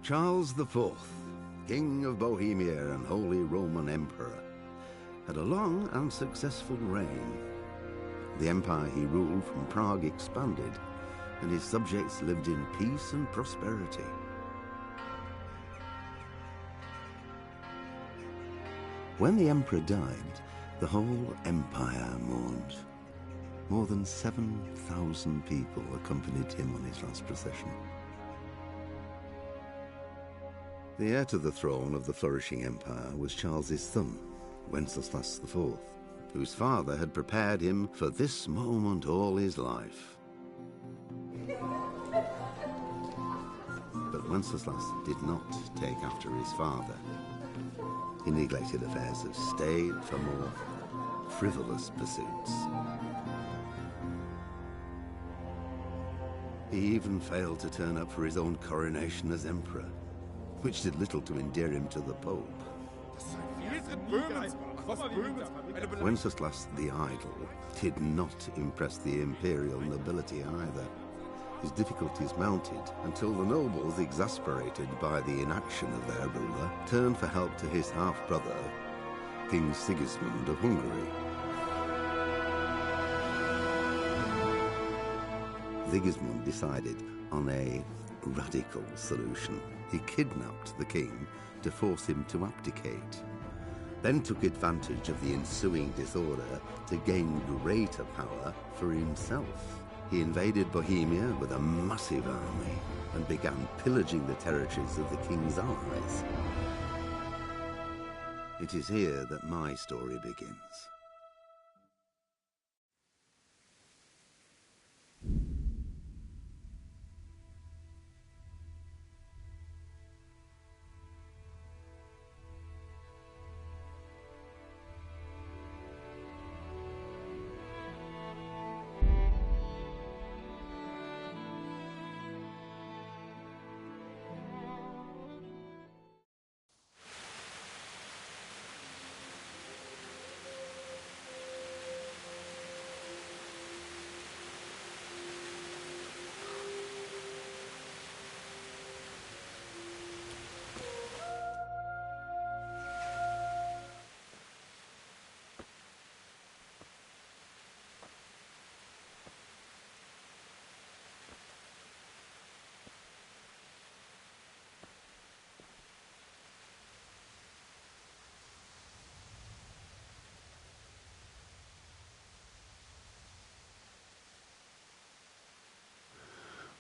Charles IV, King of Bohemia and Holy Roman Emperor, had a long and successful reign. The empire he ruled from Prague expanded, and his subjects lived in peace and prosperity. When the emperor died, the whole empire mourned. More than 7,000 people accompanied him on his last procession. The heir to the throne of the flourishing empire was Charles's son, Wenceslas IV, whose father had prepared him for this moment all his life. But Wenceslas did not take after his father. He neglected affairs of state for more frivolous pursuits. He even failed to turn up for his own coronation as emperor, which did little to endear him to the Pope. Wenceslas the Idle did not impress the imperial nobility either. His difficulties mounted until the nobles, exasperated by the inaction of their ruler, turned for help to his half-brother, King Sigismund of Hungary. Sigismund decided on a radical solution. He kidnapped the king to force him to abdicate, then took advantage of the ensuing disorder to gain greater power for himself. He invaded Bohemia with a massive army and began pillaging the territories of the king's allies. It is here that my story begins.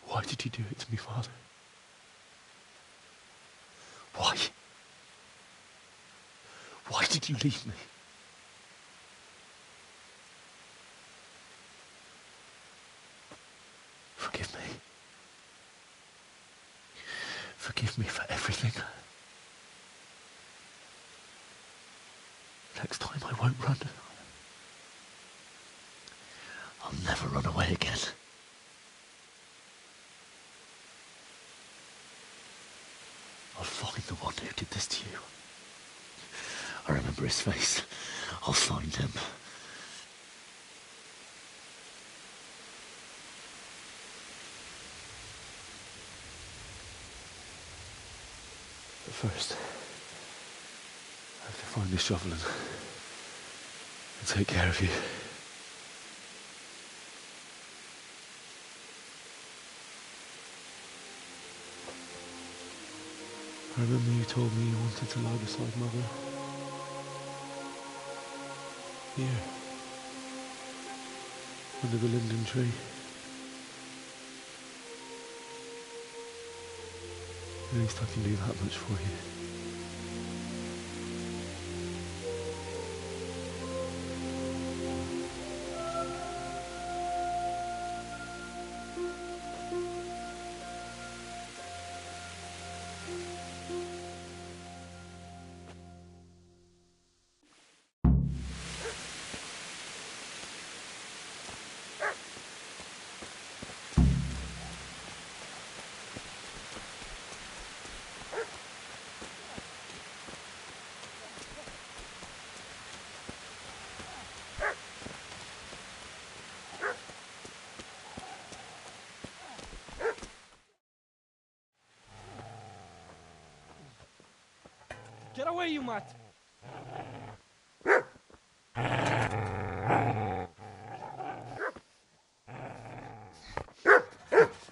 Why did you do it to me, Father? Why? Why did you leave me? Forgive me. Forgive me for everything. Next time I won't run. I'll never run away again. I'll find the one who did this to you. I remember his face. I'll find him. But first, I have to find this shovel and take care of you. I remember you told me you wanted to lie beside Mother. Here. Under the linden tree. At least I can do that much for you. Get away, you mutt!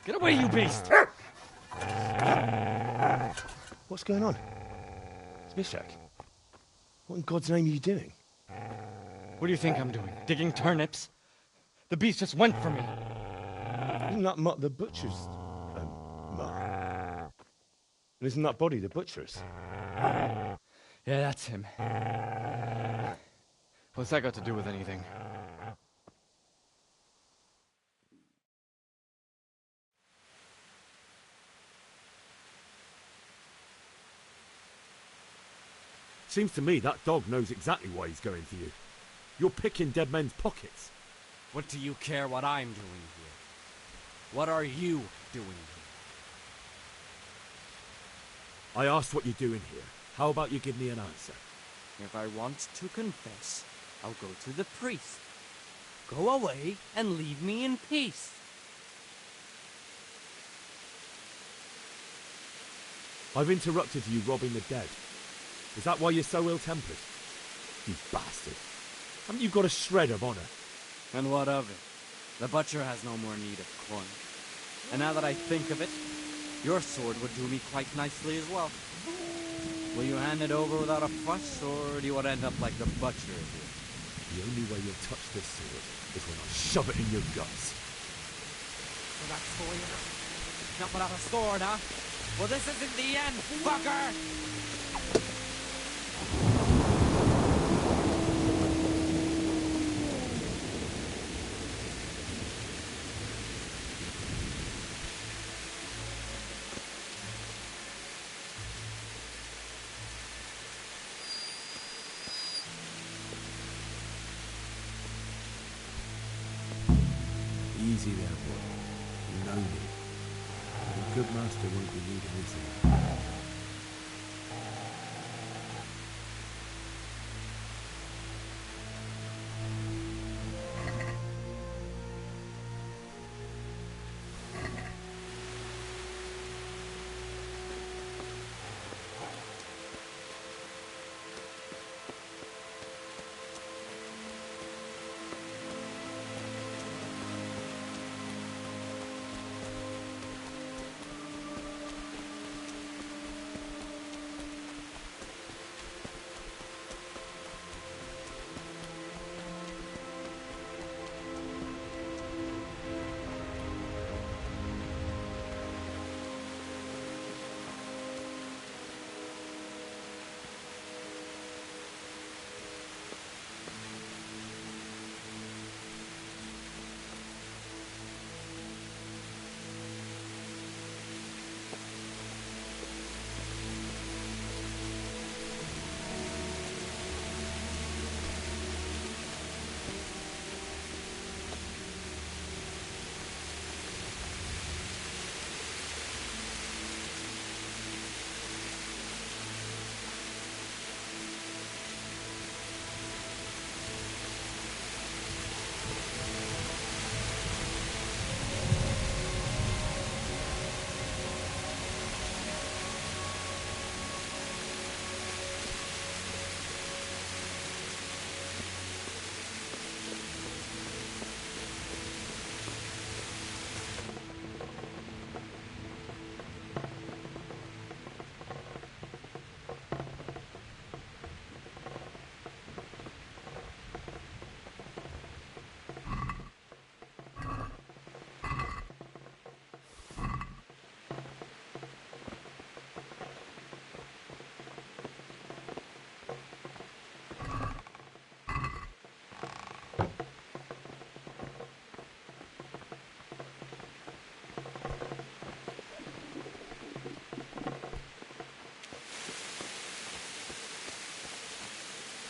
Get away, you beast! What's going on? It's Mishak. What in God's name are you doing? What do you think I'm doing? Digging turnips? The beast just went for me. Isn't that Mutt the butcher's Mutt? And isn't that body the butcher's? Yeah, that's him. What's that got to do with anything? Seems to me that dog knows exactly why he's going for you. You're picking dead men's pockets. What do you care what I'm doing here? What are you doing here? I asked what you're doing here. How about you give me an answer? If I want to confess, I'll go to the priest. Go away and leave me in peace. I've interrupted you robbing the dead. Is that why you're so ill-tempered? You bastard. Haven't you got a shred of honor? And what of it? The butcher has no more need of coin. And now that I think of it, your sword would do me quite nicely as well. Will you hand it over without a fuss, or do you want to end up like the butcher did? The only way you'll touch this sword is when I shove it in your guts. So that's the way it is. Not without a sword, huh? Well, this isn't the end, fucker! Easy there, boy. You know me. A good master won't be needing his help.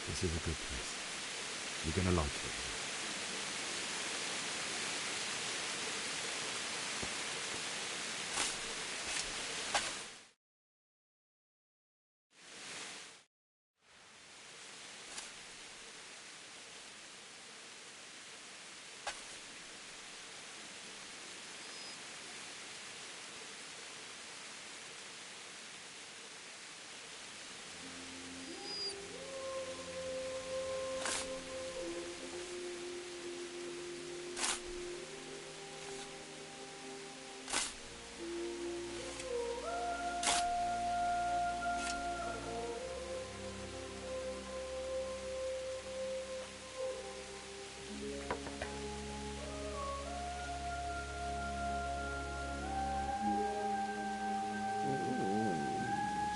This is a good place. You're gonna like it.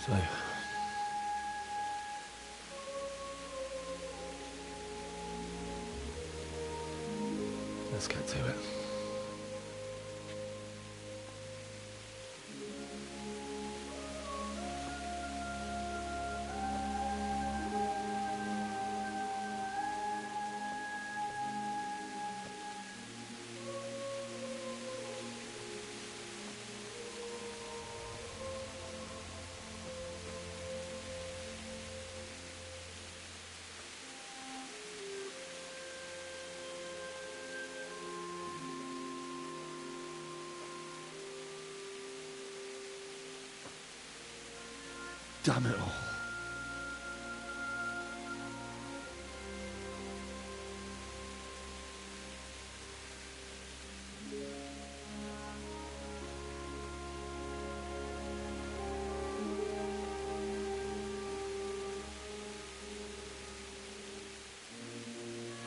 So, let's get to it. Damn it all.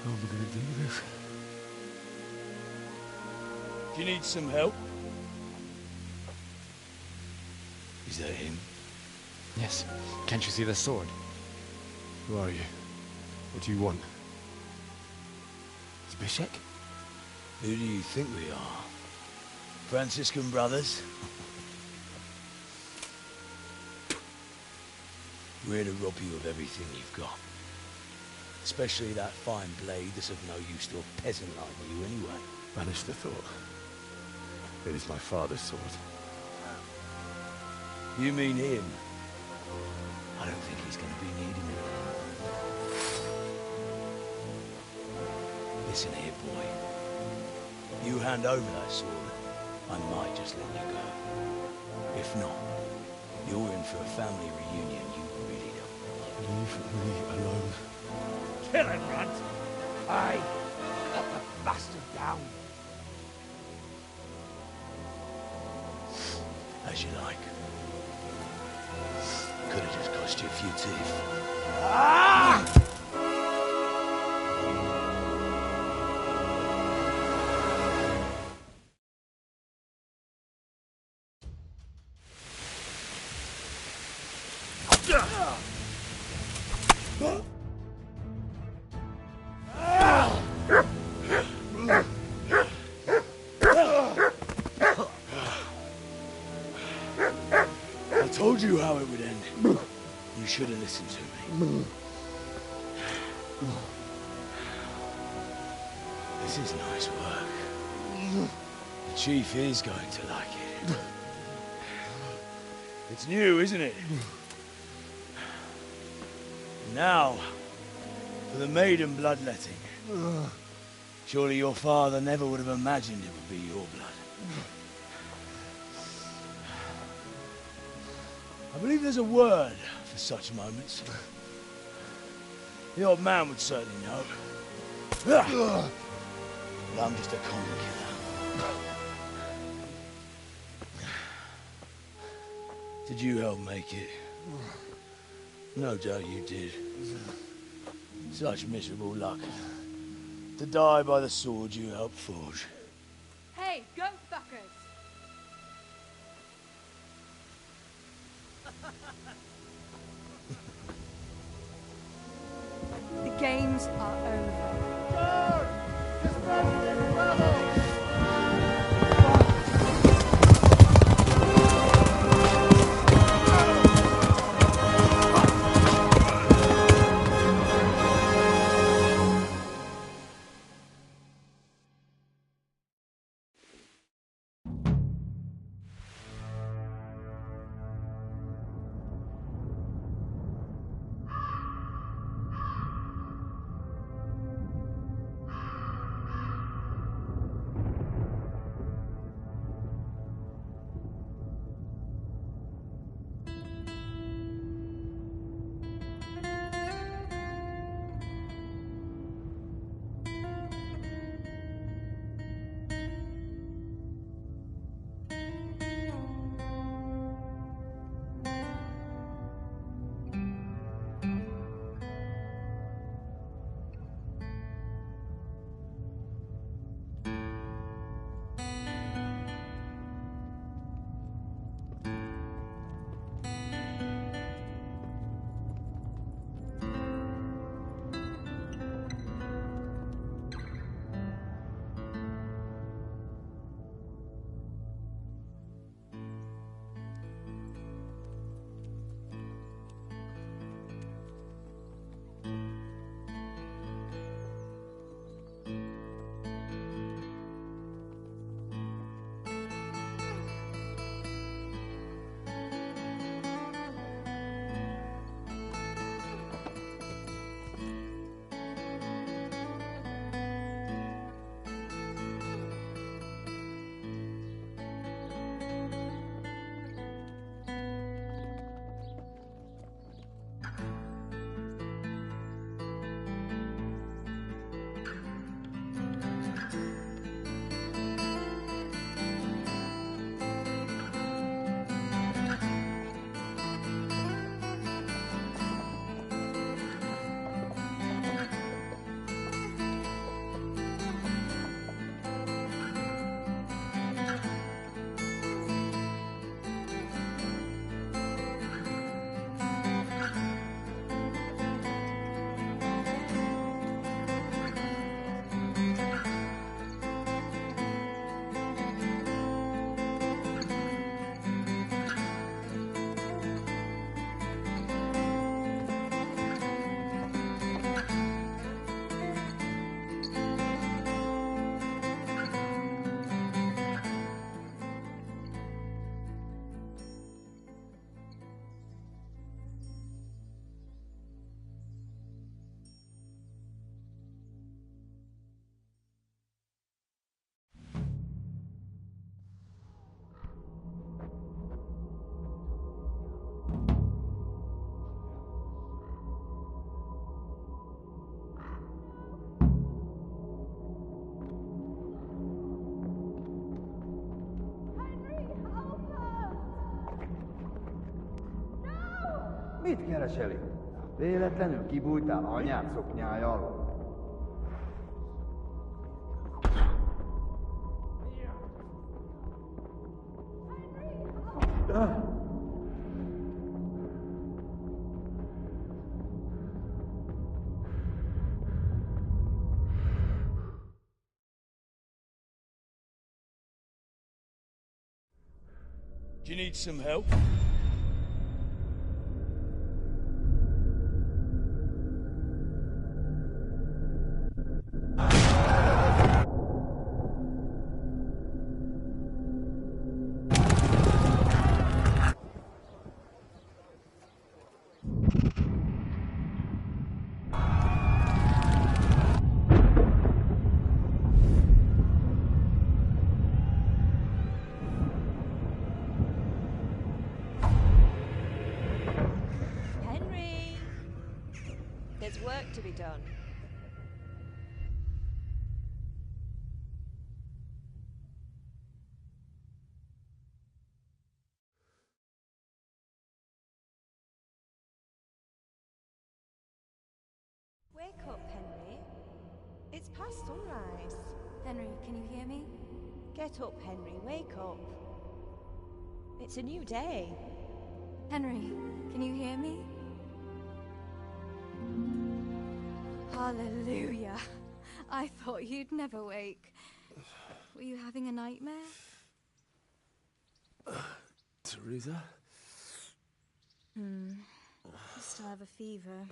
How am I going to do this? Do you need some help? Is that him? Yes. Can't you see the sword? Who are you? What do you want? Zbyszek? Who do you think we are? Franciscan brothers? We're here to rob you of everything you've got. Especially that fine blade that's of no use to a peasant like you anyway. Banish the thought. It is my father's sword. You mean him? I don't think he's going to be needing it. Listen here, boy. You hand over that sword, I might just let you go. If not, you're in for a family reunion you really don't want. Leave me alone. Kill him, Runt! Aye, cut the bastard down. As you like. Could have just cost you a few teeth. Ah! I told you how it would end. You should have listened to me. This is nice work. The chief is going to like it. It's new, isn't it? Now, for the maiden bloodletting. Surely your father never would have imagined it would be your blood. I believe there's a word for such moments. The old man would certainly know. But I'm just a common killer. Did you help make it? No doubt you did. Such miserable luck. To die by the sword you helped forge. Hey, go fuckers! The games are over. Mit kereseli? Véletlenül kibújtál anyád szoknyája alól? Do you need some help? Henry! There's work to be done. Wake up, Henry. It's past sunrise. Henry, can you hear me? Get up, Henry. Wake up. It's a new day. Henry, can you hear me? Hallelujah. I thought you'd never wake. Were you having a nightmare? Teresa? You still have a fever.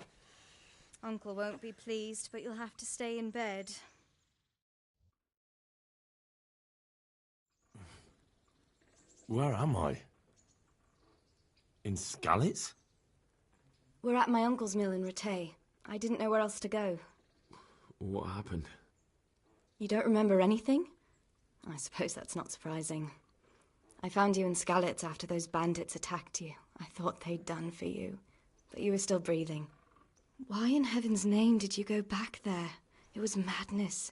Uncle won't be pleased, but you'll have to stay in bed. Where am I? In Skalitz? We're at my uncle's mill in Rattay. I didn't know where else to go. What happened? You don't remember anything? I suppose that's not surprising. I found you in Skalitz after those bandits attacked you. I thought they'd done for you, but you were still breathing. Why in heaven's name did you go back there? It was madness.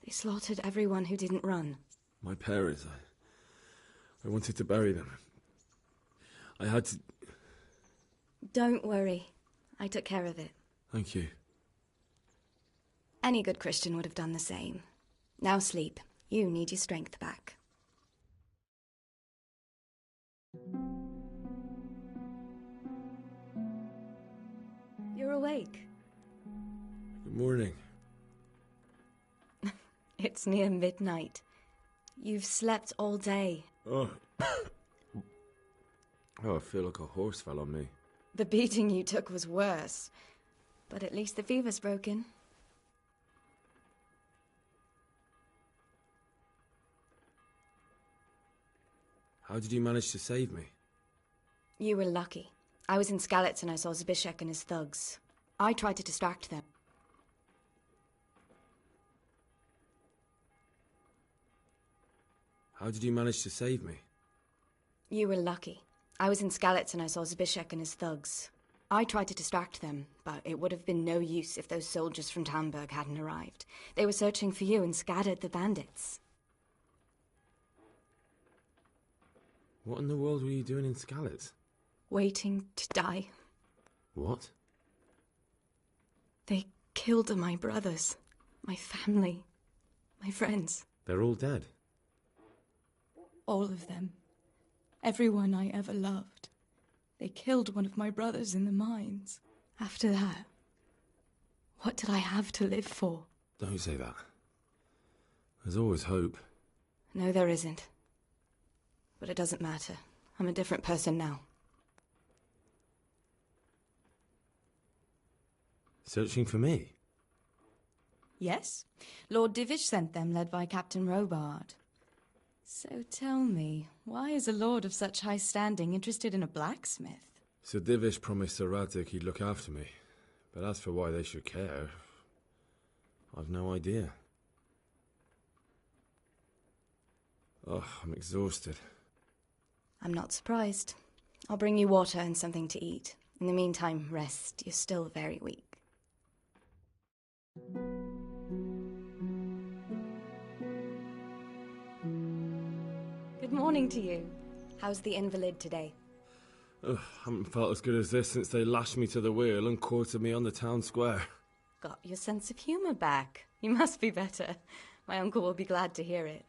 They slaughtered everyone who didn't run. My parents, I wanted to bury them. I had to... Don't worry. I took care of it. Thank you. Any good Christian would have done the same. Now sleep. You need your strength back. You're awake. Good morning. It's near midnight. You've slept all day. Oh. Oh, I feel like a horse fell on me. The beating you took was worse. But at least the fever's broken. How did you manage to save me? You were lucky. I was in Skalitz and I saw Zbyszek and his thugs. I tried to distract them. How did you manage to save me? You were lucky. I was in Skalitz and I saw Zbyszek and his thugs. I tried to distract them, but it would have been no use if those soldiers from Tamberg hadn't arrived. They were searching for you and scattered the bandits. What in the world were you doing in Skalitz? Waiting to die. What? They killed my brothers, my family, my friends. They're all dead. All of them. Everyone I ever loved. They killed one of my brothers in the mines. After that, what did I have to live for? Don't say that. There's always hope. No, there isn't. But it doesn't matter. I'm a different person now. Searching for me? Yes. Lord Divish sent them, led by Captain Robard. So tell me, why is a lord of such high standing interested in a blacksmith? Sir Divish promised Sir Radzik he'd look after me. But as for why they should care, I've no idea. Oh, I'm exhausted. I'm not surprised. I'll bring you water and something to eat. In the meantime, rest. You're still very weak. Good morning to you. How's the invalid today? Ugh, haven't felt as good as this since they lashed me to the wheel and quartered me on the town square. Got your sense of humour back. You must be better. My uncle will be glad to hear it.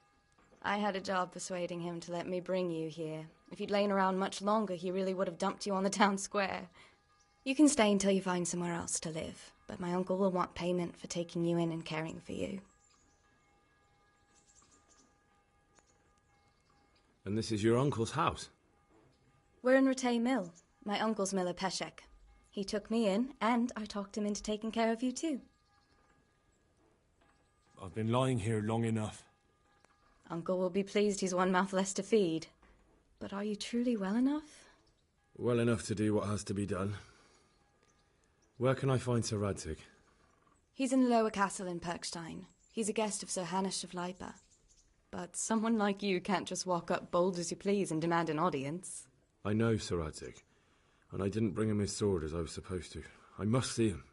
I had a job persuading him to let me bring you here. If you'd lain around much longer, he really would have dumped you on the town square. You can stay until you find somewhere else to live, but my uncle will want payment for taking you in and caring for you. And this is your uncle's house? We're in Rattay Mill. My uncle's miller Peshek. He took me in, and I talked him into taking care of you too. I've been lying here long enough. Uncle will be pleased he's one mouth less to feed. But are you truly well enough? Well enough to do what has to be done. Where can I find Sir Radzig? He's in the lower castle in Perkstein. He's a guest of Sir Hanush of Leipa. But someone like you can't just walk up bold as you please and demand an audience. I know Sir Radzig, and I didn't bring him his sword as I was supposed to. I must see him.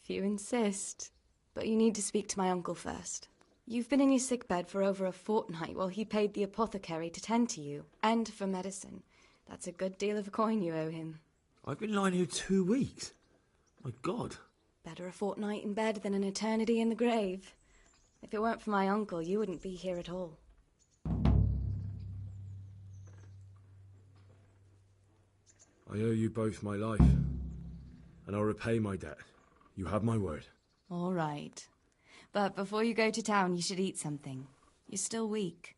If you insist. But you need to speak to my uncle first. You've been in your sickbed for over a fortnight while he paid the apothecary to tend to you, and for medicine. That's a good deal of coin you owe him. I've been lying here 2 weeks. My God. Better a fortnight in bed than an eternity in the grave. If it weren't for my uncle, you wouldn't be here at all. I owe you both my life, and I'll repay my debt. You have my word. All right. But before you go to town, you should eat something. You're still weak.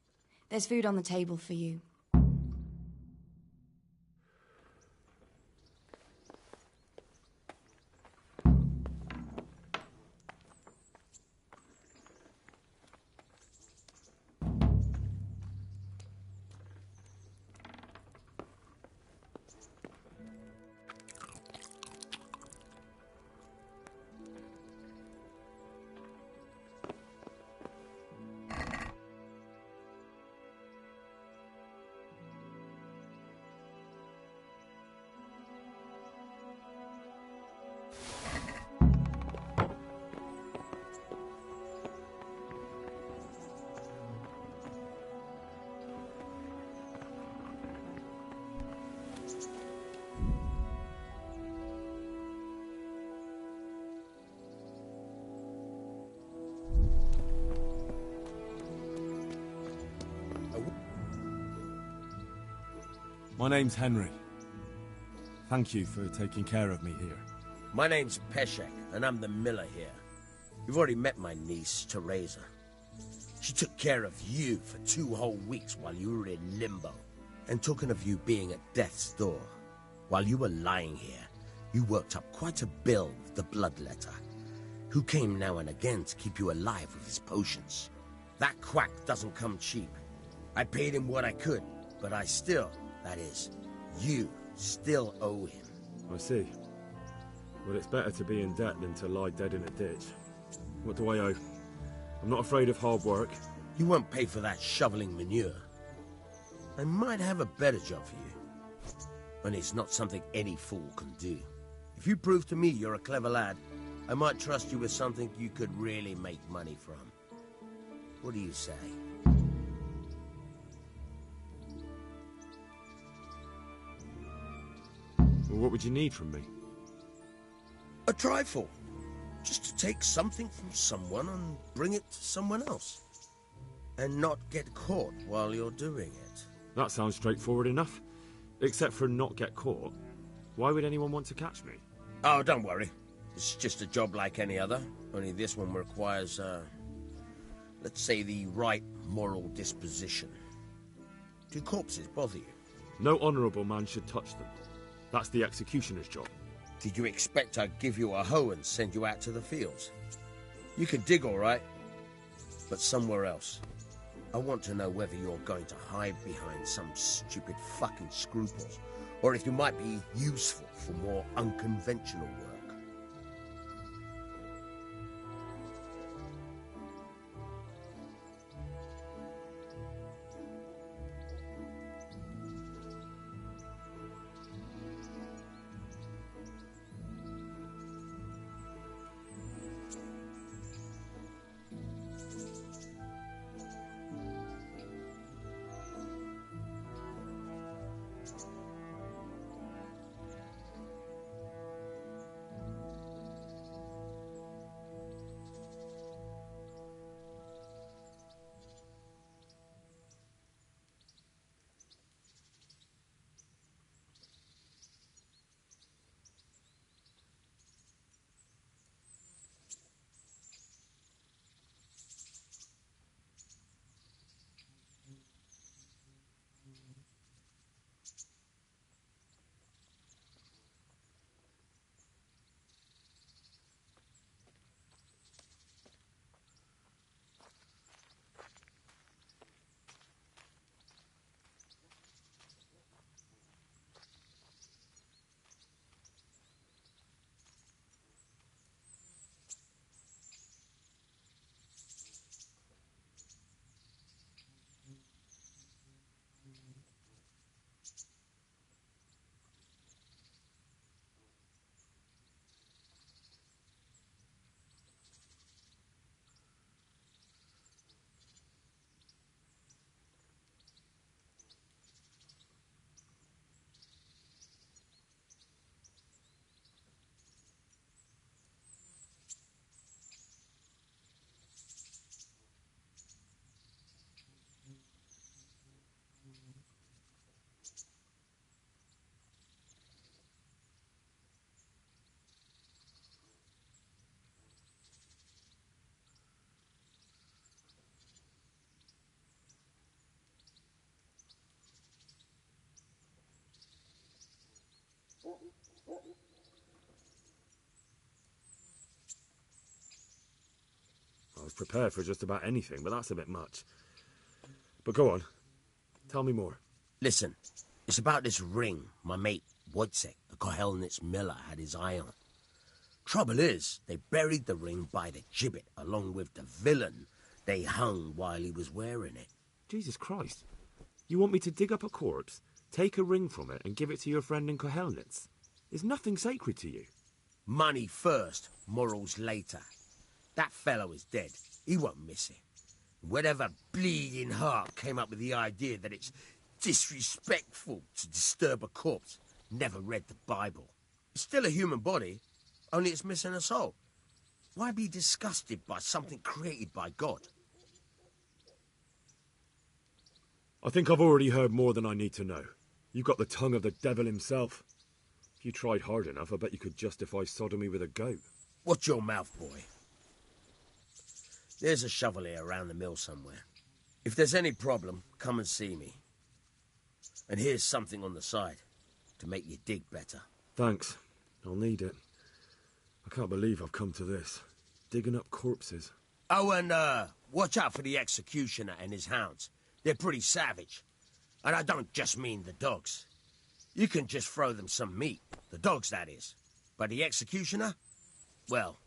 There's food on the table for you. My name's Henry. Thank you for taking care of me here. My name's Peshek, and I'm the miller here. You've already met my niece, Teresa. She took care of you for 2 whole weeks while you were in limbo. And talking of you being at death's door, while you were lying here, you worked up quite a bill with the bloodletter, who came now and again to keep you alive with his potions. That quack doesn't come cheap. I paid him what I could, but I still, that is, you still owe him. I see. Well, it's better to be in debt than to lie dead in a ditch. What do I owe? I'm not afraid of hard work. You won't pay for that shoveling manure. I might have a better job for you. And it's not something any fool can do. If you prove to me you're a clever lad, I might trust you with something you could really make money from. What do you say? Well, what would you need from me? A trifle. Just to take something from someone and bring it to someone else. And not get caught while you're doing it. That sounds straightforward enough. Except for not get caught. Why would anyone want to catch me? Oh, don't worry. It's just a job like any other. Only this one requires, let's say, the right moral disposition. Do corpses bother you? No honourable man should touch them. That's the executioner's job. Did you expect I'd give you a hoe and send you out to the fields? You can dig all right, but somewhere else. I want to know whether you're going to hide behind some stupid fucking scruples, or if you might be useful for more unconventional work. prepared for just about anything, but that's a bit much. But go on. Tell me more. Listen, it's about this ring my mate Wojciech, the Kohelnitz miller, had his eye on. Trouble is, they buried the ring by the gibbet along with the villain they hung while he was wearing it. Jesus Christ. You want me to dig up a corpse, take a ring from it, and give it to your friend in Kohelnitz? Is nothing sacred to you? Money first, morals later. That fellow is dead. He won't miss it. Whatever bleeding heart came up with the idea that it's disrespectful to disturb a corpse never read the Bible. It's still a human body, only it's missing a soul. Why be disgusted by something created by God? I think I've already heard more than I need to know. You've got the tongue of the devil himself. If you tried hard enough, I bet you could justify sodomy with a goat. Watch your mouth, boy. There's a shovel here around the mill somewhere. If there's any problem, come and see me. And here's something on the side to make you dig better. Thanks. I'll need it. I can't believe I've come to this. Digging up corpses. Oh, and watch out for the executioner and his hounds. They're pretty savage. And I don't just mean the dogs. You can just throw them some meat. The dogs, that is. But the executioner? Well,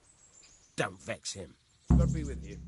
don't vex him. God be with you.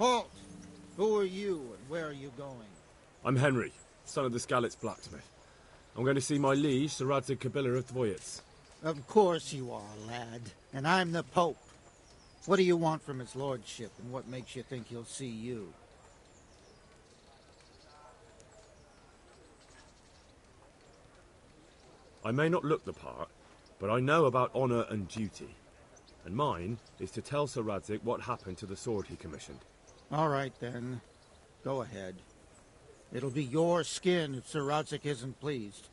Halt! Who are you, and where are you going? I'm Henry, son of the Skalitz blacksmith. I'm going to see my liege, Sir Radzig Kobyla of Dvoyitz. Of course you are, lad. And I'm the Pope. What do you want from his lordship, and what makes you think he'll see you? I may not look the part, but I know about honour and duty. And mine is to tell Sir Radzig what happened to the sword he commissioned. All right, then. Go ahead. It'll be your skin if Sir Rodzik isn't pleased.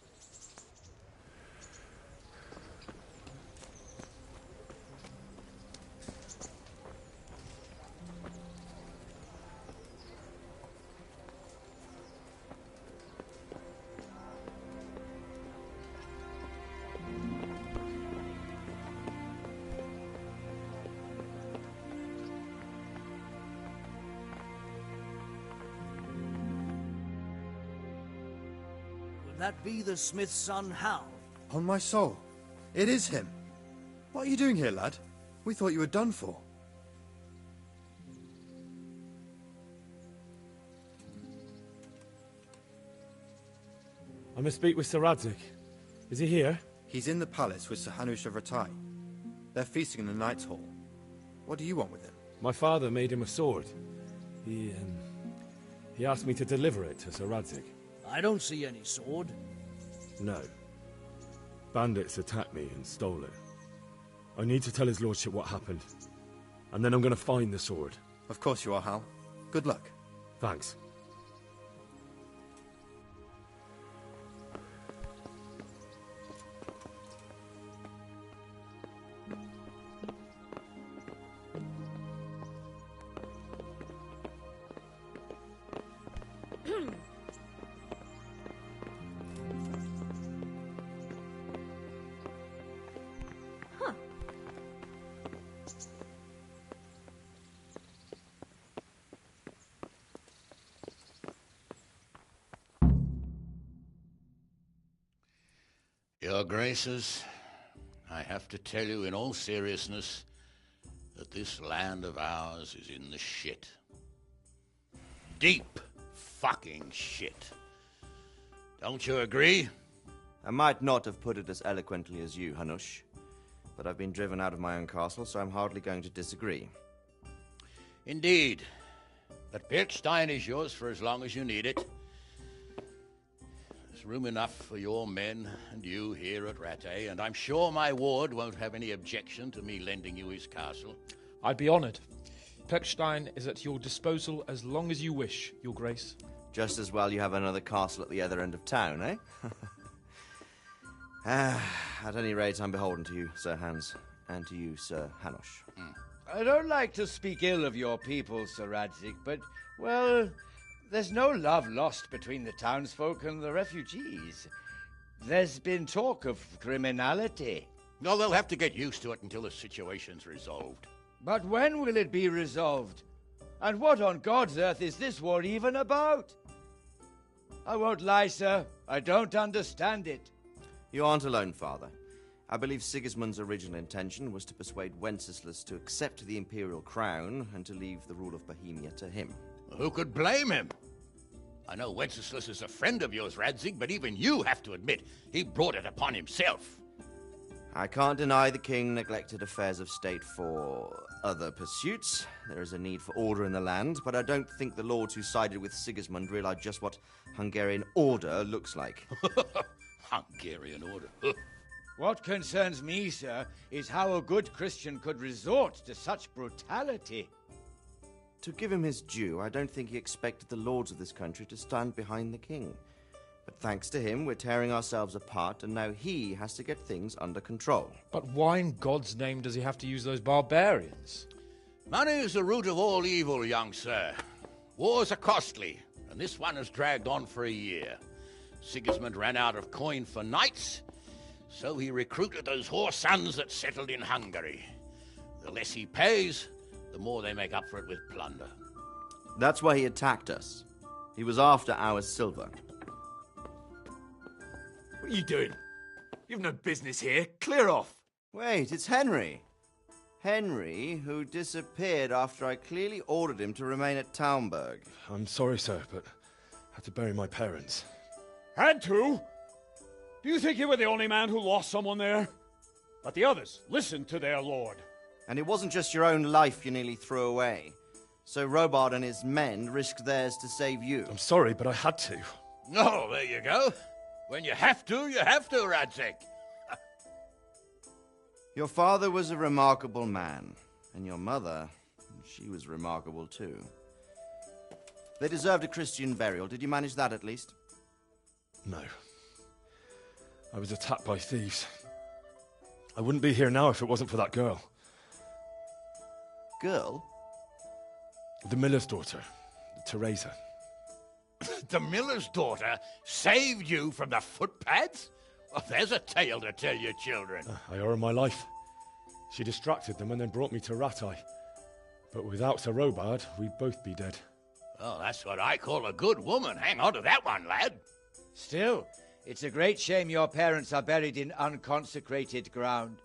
That be the smith's son, Hal? On my soul, it is him. What are you doing here, lad? We thought you were done for. I must speak with Sir Radzik. Is he here? He's in the palace with Sir Hanush of Ratai. They're feasting in the Knight's Hall. What do you want with him? My father made him a sword. He asked me to deliver it to Sir Radzik. I don't see any sword. No. Bandits attacked me and stole it. I need to tell his lordship what happened. And then I'm going to find the sword. Of course you are, Hal. Good luck. Thanks. Your Graces, I have to tell you in all seriousness that this land of ours is in the shit. Deep fucking shit. Don't you agree? I might not have put it as eloquently as you, Hanush, but I've been driven out of my own castle, so I'm hardly going to disagree. Indeed. But Pirkstein is yours for as long as you need it. There's room enough for your men and you here at Rattay, and I'm sure my ward won't have any objection to me lending you his castle. I'd be honoured. Pirkstein is at your disposal as long as you wish, Your Grace. Just as well you have another castle at the other end of town, eh? At any rate, I'm beholden to you, Sir Hans, and to you, Sir Hanush. I don't like to speak ill of your people, Sir Radzik, but, well, there's no love lost between the townsfolk and the refugees. There's been talk of criminality. No, they'll have to get used to it until the situation's resolved. But when will it be resolved? And what on God's earth is this war even about? I won't lie, sir. I don't understand it. You aren't alone, Father. I believe Sigismund's original intention was to persuade Wenceslas to accept the imperial crown and to leave the rule of Bohemia to him. Who could blame him? I know Wenceslas is a friend of yours, Radzig, but even you have to admit he brought it upon himself. I can't deny the king neglected affairs of state for other pursuits. There is a need for order in the land, but I don't think the lords who sided with Sigismund realized just what Hungarian order looks like. Hungarian order? What concerns me, sir, is how a good Christian could resort to such brutality. To give him his due, I don't think he expected the lords of this country to stand behind the king. But thanks to him, we're tearing ourselves apart, and now he has to get things under control. But why in God's name does he have to use those barbarians? Money is the root of all evil, young sir. Wars are costly, and this one has dragged on for a year. Sigismund ran out of coin for knights, so he recruited those whore sons that settled in Hungary. The less he pays, the more they make up for it with plunder. That's why he attacked us. He was after our silver. What are you doing? You've no business here. Clear off. Wait, it's Henry. Henry, who disappeared after I clearly ordered him to remain at Taunberg. I'm sorry, sir, but I had to bury my parents. Had to? Do you think you were the only man who lost someone there? But the others listened to their lord. And it wasn't just your own life you nearly threw away. So Robard and his men risked theirs to save you. I'm sorry, but I had to. Oh, there you go. When you have to, Radzig. Your father was a remarkable man, and your mother, she was remarkable too. They deserved a Christian burial. Did you manage that at least? No. I was attacked by thieves. I wouldn't be here now if it wasn't for that girl. Girl? The miller's daughter, Teresa. The miller's daughter saved you from the footpads? Well, there's a tale to tell your children. I owe her my life. She distracted them and then brought me to Rattay. But without Sir Robard, we'd both be dead. Oh, that's what I call a good woman. Hang on to that one, lad. Still, it's a great shame your parents are buried in unconsecrated ground.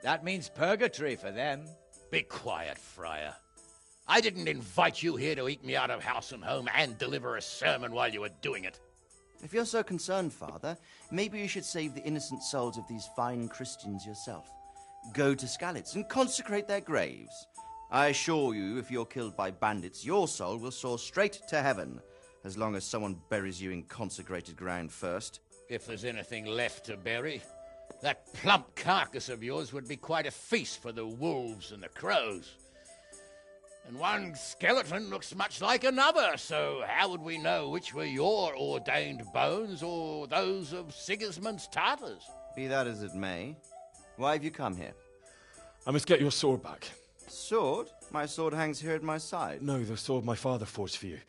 That means purgatory for them. Be quiet, Friar. I didn't invite you here to eat me out of house and home and deliver a sermon while you were doing it. If you're so concerned, Father, maybe you should save the innocent souls of these fine Christians yourself. Go to Skalitz and consecrate their graves. I assure you, if you're killed by bandits, your soul will soar straight to heaven, as long as someone buries you in consecrated ground first. If there's anything left to bury, that plump carcass of yours would be quite a feast for the wolves and the crows. And one skeleton looks much like another, so how would we know which were your ordained bones or those of Sigismund's Tartars? Be that as it may, why have you come here? I must get your sword back. Sword? My sword hangs here at my side. No, the sword my father forged for you.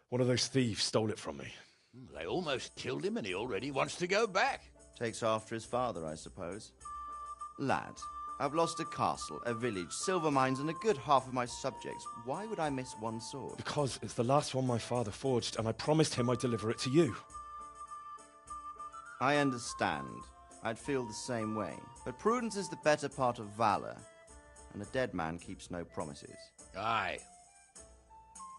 One of those thieves stole it from me. They almost killed him and he already wants to go back. Takes after his father, I suppose. Lad, I've lost a castle, a village, silver mines, and a good half of my subjects. Why would I miss one sword? Because it's the last one my father forged, and I promised him I'd deliver it to you. I understand. I'd feel the same way. But prudence is the better part of valor, and a dead man keeps no promises. Aye.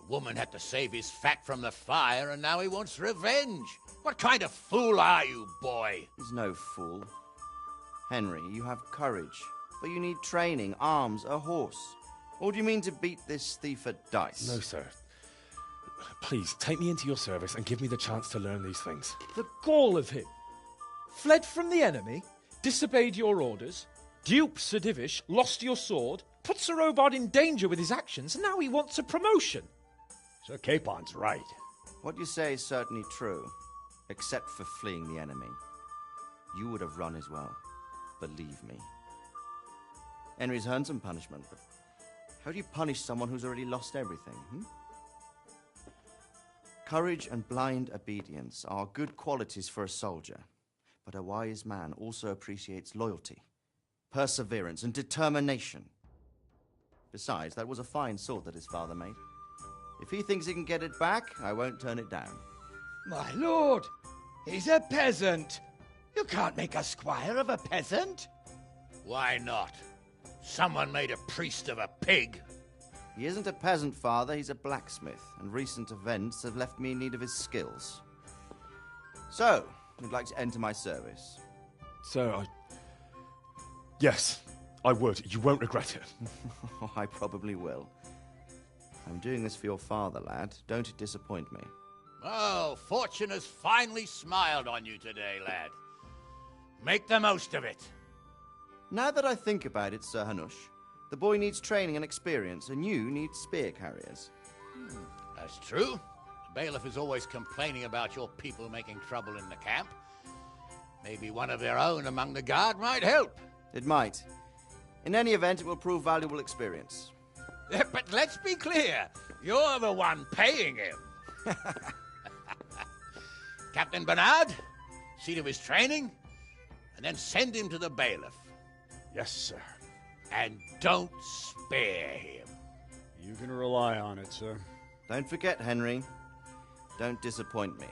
The woman had to save his fat from the fire, and now he wants revenge. What kind of fool are you, boy? He's no fool. Henry, you have courage, but you need training, arms, a horse. Or do you mean to beat this thief at dice? No, sir. Please, take me into your service and give me the chance to learn these things. The gall of him. Fled from the enemy, disobeyed your orders, duped Sir Divish, lost your sword, put Sir Robard in danger with his actions, and now he wants a promotion. Sir Capon's right. What you say is certainly true, except for fleeing the enemy. You would have run as well, believe me. Henry's earned some punishment, but how do you punish someone who's already lost everything, Courage and blind obedience are good qualities for a soldier, but a wise man also appreciates loyalty, perseverance, and determination. Besides, that was a fine sword that his father made. If he thinks he can get it back, I won't turn it down. My lord, he's a peasant. You can't make a squire of a peasant. Why not? Someone made a priest of a pig. He isn't a peasant, father, he's a blacksmith, and recent events have left me in need of his skills. So, you'd like to enter my service? Sir, Yes, I would. You won't regret it. I probably will. I'm doing this for your father, lad. Don't disappoint me. Oh, fortune has finally smiled on you today, lad. Make the most of it. Now that I think about it, Sir Hanush, the boy needs training and experience, and you need spear carriers. That's true. The bailiff is always complaining about your people making trouble in the camp. Maybe one of their own among the guard might help. It might. In any event, it will prove valuable experience. But let's be clear. You're the one paying him. Captain Bernard, see to his training, and then send him to the bailiff. Yes, sir. And don't spare him. You can rely on it, sir. Don't forget, Henry. Don't disappoint me.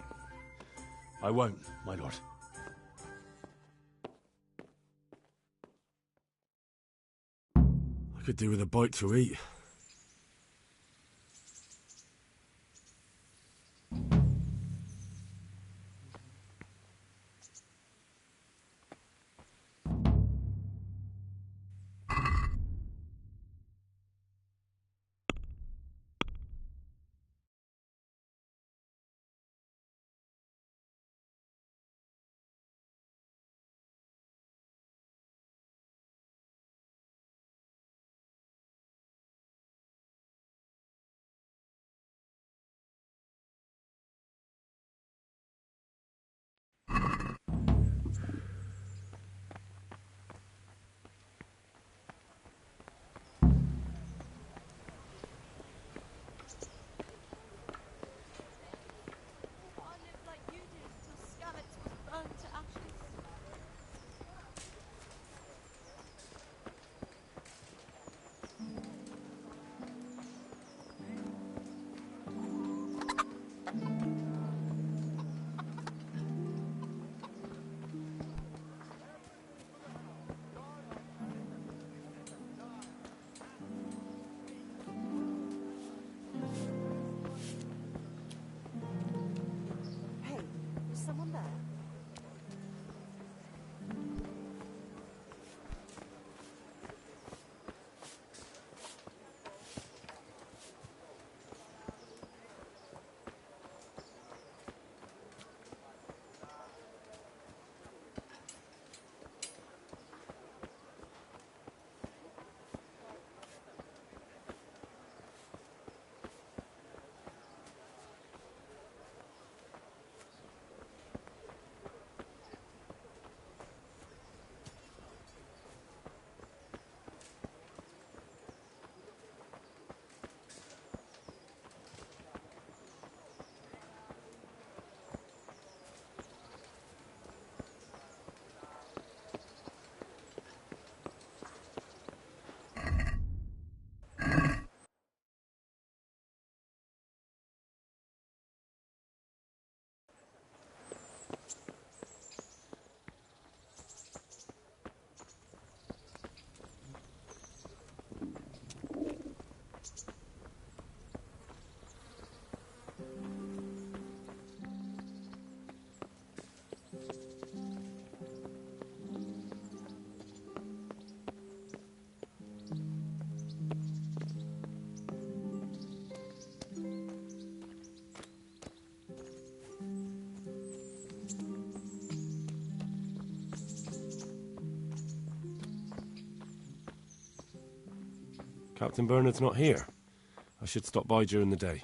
I won't, my lord. I could do with a bite to eat. Captain Bernard's not here. I should stop by during the day.